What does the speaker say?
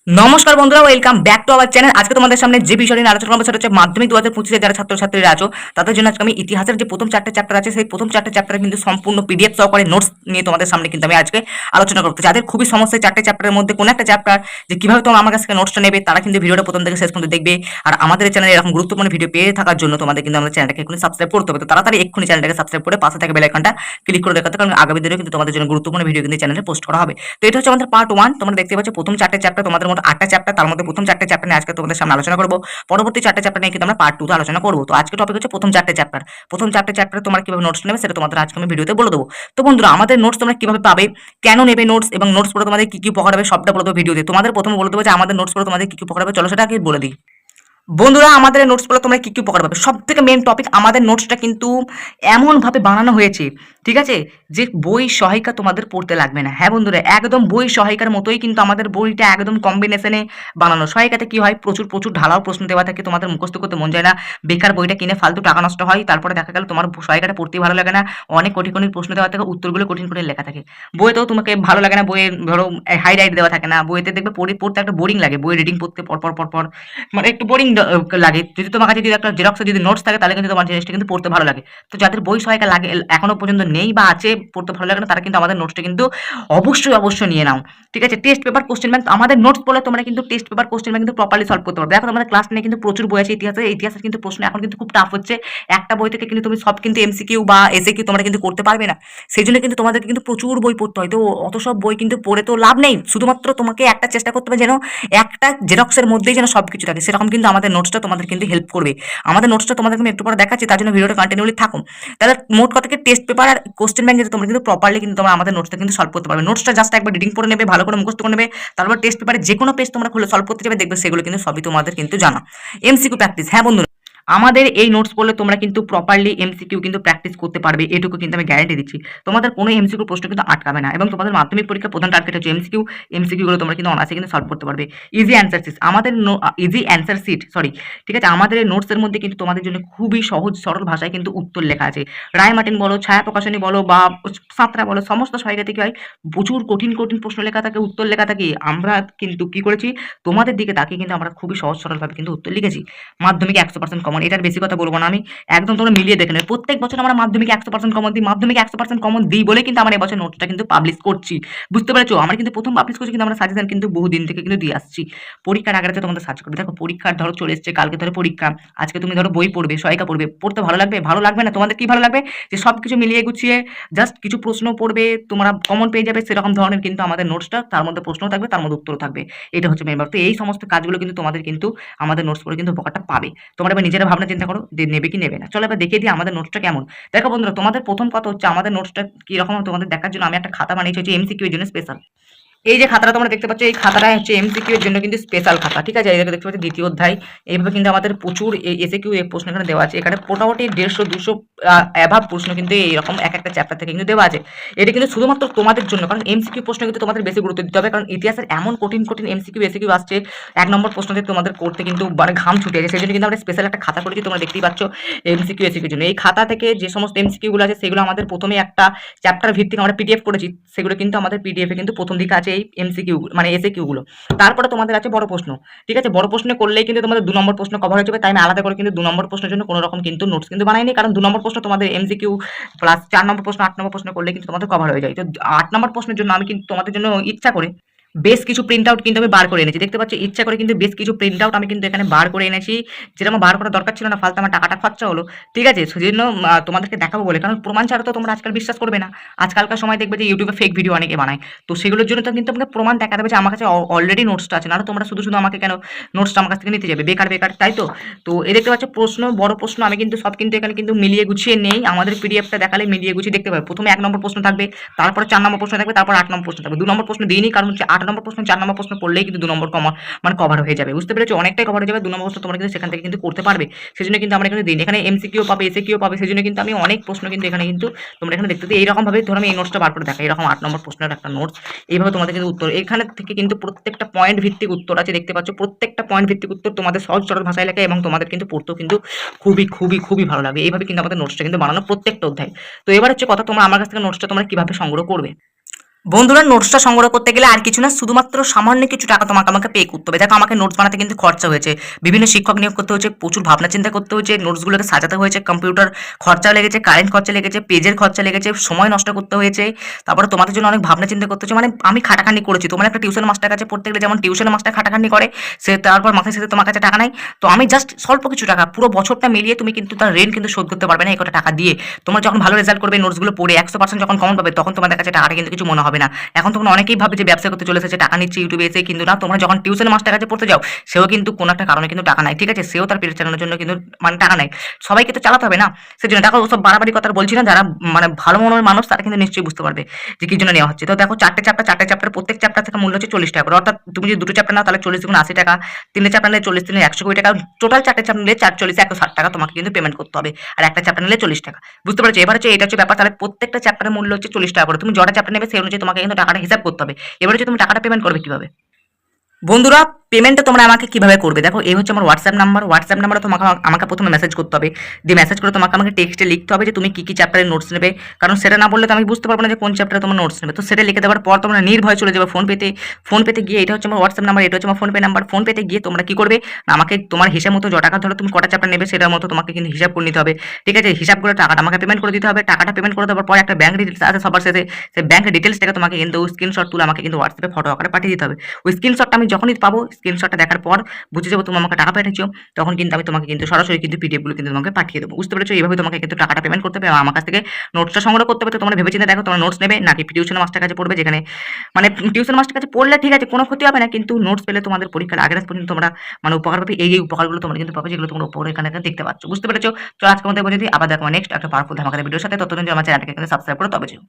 নমস্কার বন্ধুরা, welcome back to our channel. আজকে তোমাদের সামনে যে বিষয় নিয়ে আলোচনা করবো সেটা হচ্ছে মাধ্যমিক 2025 যারা ছাত্রছাত্রীরা আছো তাদের জন্য আজকে আমি ইতিহাসের যে প্রথম 4টে চ্যাপ্টার আছে সেই প্রথম 4টে চ্যাপ্টারে কিন্তু সম্পূর্ণ পিডিএফ সহকারে নোটস নিয়ে তোমাদের সামনে কিন্তু আমি আজকে আলোচনা করতে যাদের খুবই সমস্যা 4টে চ্যাপ্টারের মধ্যে কোন একটা চ্যাপ্টার যে কিভাবে তোমরা আমার কাছ থেকে নোটসটা নেবে তারা কিন্তু ভিডিওটা প্রথম থেকে শেষ পর্যন্ত দেখবে। আর আমাদের চ্যানেলে এরকম গুরুত্বপূর্ণ ভিডিও পেয়ে থাকার জন্য তোমাদের কিন্তু আমাদের চ্যানেলটাকে এখনই সাবস্ক্রাইব করতে হবে। তো তাড়াতাড়ি এক্ষুনি চ্যানেলটাকে সাবস্ক্রাইব করে পাশে থাকা বেল আইকনটা ক্লিক করে রাখতে, কারণ আগামী দিনে কিন্তু তোমাদের জন্য গুরুত্বপূর্ণ ভিডিও কিন্তু চ্যানেলে পোস্ট করা হবে। তো এটা হচ্ছে আমাদের পার্ট 1। তোমরা দেখতে পাচ্ছ প্রথম 4টে চ্যাপ্টার, তোমাদের মধ্যে 8টা চ্যাপ্টার, তার মধ্যে প্রথম 4টে চ্যাপ্টার নিয়ে আজকে তোমাদের সামনে আলোচনা করব। পরবর্তী 4টে চ্যাপ্টার নিয়ে কিন্তু আমরা পার্ট 2 তে আলোচনা করব। তো আজকে টপিক হচ্ছে প্রথম 4টে চ্যাপ্টার। প্রথম 4টে চ্যাপ্টারে তোমরা কিভাবে নোটস নেবে সেটা তোমাদের আজকে আমি ভিডিওতে বলে দেবো। তো বন্ধুরা, আমাদের নোটস তোমরা কিভাবে পাবে, কেন নেবে নোটস, এবং নোটস পড়ে তোমাদের কি কি উপকার হবে সবটা বলে দেবো ভিডিওতে। তোমাদের প্রথমে বলে দেবো যে আমাদের নোটস পড়ে তোমাদের কি কি উপকার হবে, চলো সেটা আগে বলে দিই। বন্ধুরা, আমাদের নোটস গুলো তোমরা কি কি উপকার পাবে, সব থেকে মেন টপিক, আমাদের নোটসটা কিন্তু এমন ভাবে বানানো হয়েছে, ঠিক আছে, যে বই সহায়িকা তোমাদের পড়তে লাগবে না। হ্যাঁ বন্ধুরা, একদম বই সহায়িকার মতোই কিন্তু আমাদের বইটা একদম কম্বিনেশনে বানানো। সহায়িকাতে কি হয়, প্রচুর প্রচুর ঢালাও প্রশ্ন দেওয়া থাকে, তোমাদের মুখস্থ করতে মন যায় না, বেকার বইটা কিনে ফালতু টাকা নষ্ট হয়। তারপরে দেখা গেল তোমার সহায়িকাটা পড়তেই ভালো লাগে না, অনেক কঠিন কঠিন প্রশ্ন দেওয়া থাকে, উত্তরগুলো কঠিন কঠিন লেখা থাকে। বইতেও তোমাকে ভালো লাগে না, বইয়ে ধরো হাইলাইট দেওয়া থাকে না, বইতে দেখবে পড়তে একটা বোরিং লাগে, বই রিডিং পড়তে পর পর পর পর মানে একটু বোরিং লাগে। যদি তোমার কাছে যদি একটা জেরক্সের যদি নোটস থাকে তাহলে কিন্তু তোমার জিনিসটা কিন্তু পড়তে ভালো লাগে। তো যাদের বই সহায়িকা লাগে এখনো পর্যন্ত নেই বা আছে, পড়তে ভালো লাগে না, তারা কিন্তু আমাদের নোটসটা কিন্তু অবশ্যই নিয়ে নাও। ঠিক আছে, টেস্ট পেপার কোশ্চেন ব্যাংক আমাদের নোটস বলে তোমরা কিন্তু টেস্ট পেপার কোশ্চেন ব্যাংক কিন্তু প্রপারলি সলভ করতে পারবে। দেখো আমাদের ক্লাস নিয়ে কিন্তু প্রচুর বই আছে ইতিহাসের কিন্তু প্রশ্ন এখন কিন্তু খুব টাফ হচ্ছে। একটা বই থেকে কিন্তু তুমি সব কিন্তু এমসিকিউ বা এসএকিউ তোমরা কিন্তু করতে পারবে না। সেই জন্য কিন্তু তোমাদেরকে কিন্তু প্রচুর বই পড়তে হয়। তো অত সব বই কিন্তু পড়ে তো লাভ নেই, শুধুমাত্র তোমাকে একটা চেষ্টা করতে হবে যেন একটা জেরক্সের মধ্যেই যেন সবকিছু থাকে, সেরকম কিন্তু আমাদের নোটসটা তোমাদের কিন্তু হেল্প করবে। আমাদের নোটসটা তোমাদেরকে আমি একটু পরে দেখাচ্ছি, তার জন্য ভিডিওটা কন্টিনিউলি থাকুন। তাহলে মোট কথা কি, টেস্ট পেপার আর কোশ্চেন ব্যাংক তোমরা কিন্তু প্রপারলি কিন্তু তোমরা আমাদের নোটসটা কিন্তু সলভ করতে পারবে। নোটসটা জাস্ট একবার রিডিং করে নেবে, ভালো করে মুখস্থ করে নেবে, তারপর টেস্ট পেপারে যে কোনো পেজ তোমরা খুলে সলভ করতে যাবে, দেখবে সেগুলো কিন্তু সবই তোমাদের কিন্তু জানা। এমসিকিউ প্র্যাকটিস, হ্যাঁ বন্ধুরা, আমাদের এই নোটস পড়লে তোমরা কিন্তু প্রপারলি এমসিকিউ কিন্তু প্র্যাকটিস করতে পারবে, এটুকু কিন্তু আমি গ্যারান্টি দিচ্ছি। তোমাদের কোনো এমসিকিউ প্রশ্ন কিন্তু আটকাবে না, এবং তোমাদের মাধ্যমিক পরীক্ষার প্রধান টার্গেট হচ্ছে এমসিকিউ গুলো তোমরা কিন্তু অনায়াসে কিন্তু সলভ করতে পারবে। ইজি অ্যান্সার সিট সরি, ঠিক আছে, আমাদের এই নোটসের মধ্যে কিন্তু তোমাদের জন্য খুবই সহজ সরল ভাষায় কিন্তু উত্তর লেখা আছে। রায় মার্টিন বলো, ছায়া প্রকাশনী বলো, বা সাঁতরা বলো, সমস্ত সহায়িকা থেকে হয় প্রচুর কঠিন কঠিন প্রশ্ন লেখা থাকে, উত্তর লেখা থাকে। আমরা কিন্তু কি করেছি, তোমাদের দিকে তাকিয়ে কিন্তু আমরা খুবই সহজ সরলভাবে কিন্তু উত্তর লিখেছি। মাধ্যমিকে 100% কমন, এটার বেশি কথা বলবো না আমি, একদম তোমরা মিলিয়ে দেখে নেবে। প্রত্যেক বছর আমরা মাধ্যমিকে 100% কমন দিই, মাধ্যমিকে 100% কমন দিই বলে কিন্তু আমরা এবছর নোটটা কিন্তু পাবলিশ করছি। বুঝতে পেরেছো, আমরা কিন্তু প্রথম পাবলিশ করছি, কিন্তু আমরা সাজেশন কিন্তু বহুদিন থেকে কিন্তু দিয়ে আসছি। পরীক্ষার আগে তোমাদের সার্চ করবে, দেখো পরীক্ষার ধরো চলে এসছে, কালকে ধরো পরীক্ষা, আজকে তুমি ধরো বই পড়বে, সহায়িকা পড়বে, পড়তে ভালো লাগবে? ভালো লাগবে না। তোমাদের কি ভালো লাগবে, যে সবকিছু মিলিয়ে গুছিয়ে জাস্ট কিছু প্রশ্ন পড়বে, তোমরা কমন পেয়ে যাবে, সেরকম ধরনের কিন্তু আমাদের নোটসটা, তার মধ্যে প্রশ্নও থাকবে, তার মধ্যে উত্তরও থাকবে। এটা হচ্ছে মেন ব্যাপার। তো এই সমস্ত কাজগুলো কিন্তু তোমাদের কিন্তু আমাদের নোটস পড়ে কিন্তু উপকারটা পাবে। তোমরা এবার নিজেরা ভাবনা চিন্তা করো যে নেবে কি নেবে না। চলো এবার দেখিয়ে দিই আমাদের নোটসটা কেমন। দেখো বন্ধুরা, তোমাদের প্রথম কথা হচ্ছে আমাদের নোটসটা কি রকম তোমাদের দেখার জন্য আমি একটা খাতা বানিয়েছি হচ্ছে এমসিকিউ এর জন্য স্পেশাল। এই যে খাতাটা তোমরা দেখতে পাচ্ছ, এই খাতাটা হচ্ছে এমসিকিউ এর জন্য কিন্তু স্পেশাল খাতা, ঠিক আছে। এই দেখতে পাচ্ছ দ্বিতীয় অধ্যায়, এইভাবে কিন্তু আমাদের প্রচুর এসএকিউ প্রশ্ন এখানে দেওয়া আছে। এখানে মোটামুটি 150-200 অ্যাভাব প্রশ্ন কিন্তু এইরকম এক একটা চ্যাপ্টার থেকে কিন্তু দেওয়া আছে। এটা কিন্তু শুধুমাত্র তোমাদের জন্য, কারণ এমসিকিউ প্রশ্ন কিন্তু তোমাদের বেশি গুরুত্ব দিতে হবে, কারণ ইতিহাসের এমন কঠিন কঠিন এমসিকিউ এসএকিউ আসছে, 1 নম্বর প্রশ্নতে তোমাদের করতে কিন্তু মানে ঘাম ছুটে যায়। সেই জন্য কিন্তু আমরা স্পেশাল একটা খাতা করেছি, তোমরা দেখতেই পাচ্ছ এমসিকিউ এসএকিউ জন্য। এই খাতা থেকে যে সমস্ত এমসিকিউ গুলো আছে সেগুলো আমাদের প্রথমে একটা চ্যাপ্টার ভিত্তিক আমরা পিডিএফ করেছি, সেগুলো কিন্তু আমাদের পিডিএফ এ কিন্তু প্রথম দিকে আছে এই এমসিকিউ মানে এসএকিউ গুলো। তারপরে তোমাদের আছে বড় প্রশ্ন, ঠিক আছে, বড় প্রশ্ন করলেই কিন্তু তোমাদের 2 নম্বর প্রশ্ন কভার হয়ে যাবে। তাই আমি আলাদা করে কিন্তু 2 নম্বর প্রশ্নের জন্য কোনো রকম কিন্তু নোটস কিন্তু বানাইনি, কারণ 2 নম্বর প্রশ্ন তোমাদের এমসিকিউ প্লাস 4 নম্বর প্রশ্ন 8 নম্বর প্রশ্ন করলে কিন্তু তোমাদের কভার হয়ে যায়। তো 8 নম্বর প্রশ্নের জন্য আমি কিন্তু তোমাদের জন্য ইচ্ছা করে বেশ কিছু প্রিন্ট আউট কিন্তু আমি বার করে এনেছি, দেখতে পাচ্ছি ইচ্ছা করে কিন্তু বেশ কিছু প্রিন্ট আউট আমি কিন্তু এখানে বার করে এনেছি, যেটা আমার বার করার দরকার ছিল না, ফালতু আমার টাকাটা খরচা হলো, ঠিক আছে। সেজন্য তোমাদেরকে দেখাবো বলে, কারণ প্রমাণ ছাড়া তো তোমরা আজকাল বিশ্বাস করবে না। আজকালকার সময় দেখবে যে ইউটিউবে ফেক ভিডিও অনেকে বানায়, তো সেগুলোর জন্য তো কিন্তু আমাকে প্রমাণ দেখাতে হবে যে আমার কাছে অলরেডি নোটসটা আছে, না তোমরা শুধু শুধু আমাকে কেন নোটসটা আমার কাছ থেকে নিতে যাবে বেকার বেকার, তাই তো। তো এই দেখতে পাচ্ছ প্রশ্ন, বড় প্রশ্ন আমি কিন্তু সব কিন্তু এখানে কিন্তু মিলিয়ে গুছিয়ে নেই, আমাদের পিডিএফটা দেখালে মিলিয়ে গুছিয়ে দেখতে পাবে। প্রথমে 1 নম্বর প্রশ্ন থাকবে, তারপরে 4 নম্বর প্রশ্ন থাকবে, তারপর 8 নম্বর প্রশ্ন থাকবে। 2 নম্বর প্রশ্ন দিইনি, কারণ হচ্ছে 8 নম্বর প্রশ্ন 4 নম্বর প্রশ্ন পড়লেই কিন্তু 2 নম্বর মানে কভার হয়ে যাবে। বুঝতে পেরেছো, অনেকটাই কভার হয়ে যাবে। 2 নম্বর প্রশ্ন তোমরা কিন্তু সেখান থেকে কিন্তু করতে পারবে, সেজন্য কিন্তু আমরা এখানে দিইনি। এখানে এমসিকিউ পাবে, এসএকিউ পাবে, সেজন্য কিন্তু আমি অনেক প্রশ্ন কিন্তু এখানে কিন্তু তোমরা এখানে দেখতে পাবে। এইরকম ভাবে ধরো আমি এই নোটসটা বার করে দেখাই, এরকম 8 নম্বর প্রশ্নের একটা নোটস, এইভাবে তোমাদের কিন্তু উত্তর এখানে থেকে কিন্তু প্রত্যেকটা পয়েন্ট ভিত্তিক উত্তর আছে, দেখতে পাচ্ছ প্রত্যেকটা পয়েন্ট ভিত্তিক উত্তর তোমাদের সহজ সরল ভাষায় লেখা, এবং তোমাদের কিন্তু পড়তেও কিন্তু খুবই খুবই খুবই ভালো লাগবে। এইভাবে কিন্তু আমাদের নোটসটা কিন্তু বানানো প্রত্যেকটা অধ্যায়। তো এবার হচ্ছে কথা, তোমরা আমার কাছ থেকে নোটসটা তোমরা কিভাবে সংগ্রহ করবে। বন্ধুরা, নোটসটা সংগ্রহ করতে গেলে আর কিছু না, শুধুমাত্র সামান্য কিছু টাকা তোমাকে আমাকে পে করতে হবে। দেখো, আমাকে নোটস বানাতে কিন্তু খরচা হয়েছে, বিভিন্ন শিক্ষক নিয়োগ করতে হয়েছে, প্রচুর ভাবনা চিন্তা করতে হয়েছে, নোটসগুলোকে সাজাতে হয়েছে, কম্পিউটার খরচা লেগেছে, কারেন্ট খরচা লেগেছে, পেজের খরচা লেগেছে, সময় নষ্ট করতে হয়েছে। তারপরে তোমাদের জন্য অনেক ভাবনা চিন্তা করতে হচ্ছে, মানে আমি খাটাখাটনি করেছি। তোমার একটা টিউশন মাস্টার কাছে পড়তে গেলে যেমন টিউশন মাস্টার খাটাখাটনি করে, সে তারপর মাসের শেষে তোমার কাছে টাকা নাই। তো আমি জাস্ট স্বল্প কিছু টাকা, পুরো বছরটা মিলিয়ে তুমি কিন্তু তার রেন্ট কিন্তু শোধ করতে পারবে না এই কটা টাকা দিয়ে। তোমরা যখন ভালো রেজাল্ট করবে, নোটসগুলো পড়ে 100% যখন কমন পাবে, তখন তোমাদের কাছে টাকাটা কিন্তু কিছু মনে হবে না। এখন তখন অনেকেই ভাবে যে ব্যবসা করতে চলে এসেছে, টাকা নিচ্ছে ইউটিউবে এসে, কিন্তু না, তোমরা যখন টিউশন মাস্টার কাছে পড়তে যাও, সেও কিন্তু কোনো একটা কারণে কিন্তু টাকা নাই, ঠিক আছে? সেও তার পেট চালানোর জন্য কিন্তু মানে টাকা নেয়। সবাইকে তো চালাতে হবে না, সেজন্য দেখো, ওসব বাড়াবাড়ি কথা বলছি না। যারা মানে ভালো মনের মানুষ, তারা কিন্তু নিশ্চয়ই বুঝতে পারবে যে কি জন্য নেওয়া হচ্ছে। তো দেখো, চারটে চ্যাপ্টার, প্রত্যেক চ্যাপ্টার থেকে মূল্য হচ্ছে 40 টাকা করে। অর্থাৎ তুমি যদি দুটো চ্যাপ্টার নাও, তাহলে 40 গুণ 80 টাকা, তিনটে চ্যাপ্টার নিলে 40, তিনে 120 টাকা, টোটাল চারটে চ্যাপ্টার নিলে 440 160 টাকা তোমাকে কিন্তু পেমেন্ট করতে হবে। আর একটা চ্যাপ্টার নিলে 40 টাকা। বুঝতে পারছো? এবার হচ্ছে এটা হচ্ছে ব্যাপার। তাহলে প্রত্যেকটা চ্যাপ্টারের মূল্য হচ্ছে 40 টাকা করে। তুমি যটা চ্যাপ্টার নেবে, সেই অনুযায়ী তোমাকে কিন্তু টাকাটা হিসাব করতে হবে। এবার হচ্ছে তুমি টাকাটা পেমেন্ট করবে কিভাবে? বন্ধুরা, পেমেন্টটা তোমরা আমাকে কিভাবে করবে? দেখো, এই হচ্ছে আমার হোয়াটসঅ্যাপ নাম্বার। হোয়াটসঅ্যাপ নাম্বারে তোমাকে আমাকে প্রথমে মেসেজ করতে হবে। দিয়ে মেসেজ করে তোমাকে আমাকে টেক্সটে লিখতে হবে যে তুমি কি চ্যাপ্টারের নোটস নেবে। কারণ সেটা না বললে তো আমি বুঝতে পারবো না যে কোন চ্যাপ্টারে তোমার নোটস নেবে। তো সেটা লিখে দেওয়ার পর তোমরা নির্ভয় চলে যাবে ফোনপেতে। ফোনপেতে গিয়ে, এটা হচ্ছে আমার হোয়াটসঅ্যাপ নাম্বার, এটা হচ্ছে আমার ফোনপে নাম্বার। ফোনপেতে গিয়ে তোমরা কি করবে না, আমাকে তোমার হিসাব মতো টাকা, ধরো তুমি কটা চ্যাপ্টার নেবে, সেটার মতো তোমাকে কিন্তু হিসাব করে নিতে হবে। ঠিক আছে? হিসাব করে টাকাটা আমাকে পেমেন্ট করে দিতে হবে। টাকাটা পেমেন্ট করে দেওয়ার পর একটা ব্যাংক ডিটেলস আছে সবার শেষে, সেই ব্যাংক ডিটেলসটাকে তোমাকে কিন্তু স্ক্রিনশট তুলে আমাকে কিন্তু হোয়াটসঅ্যাপে ফটো আকারে পাঠিয়ে দিতে হবে। ওই স্ক্রিনশটটা আমি যখনই পাবো, স্ক্রিনশটটা দেখার পর বুঝে যাবো তুমি আমাকে টাকা পাঠিয়েছো, তখন কিন্তু আমি তোমাকে কিন্তু সরাসরি কিন্তু পিডিএফ গুলো কিন্তু তোমাকে পাঠিয়ে দেবো। বুঝতে পেরেছো? এইভাবে তোমাকে কিন্তু টাকাটা পেমেন্ট করতে হবে এবং আমার কাছ থেকে নোটসটা সংগ্রহ করতে হবে। তো তোমরা ভেবেচিন্তে দেখো, তোমরা নোটস নেবে নাকি টিউশন মাস্টার কাছে পড়বে, যেখানে মানে টিউশন মাস্টার কাছে পড়লে ঠিক আছে, কোনো ক্ষতি হবে না, কিন্তু নোটস পেলে তোমাদের পরীক্ষার আগের রাত পর্যন্ত তোমরা মানে উপকার পাবে। এই উপকারগুলো তোমরা কিন্তু পাবে, যেগুলো তোমরা উপরে এখানে দেখতে পাচ্ছ। বুঝতে পেরেছো? তো আজকে আমাদের বলে দিই, আবার দেখো নেক্সট একটা পাওয়ারফুল ধামাকাদার ভিডিওর সাথে। ততদিন আমার চ্যানেলটাকে কিন্তু সাবস্ক্রাইব করো, তবে যেও।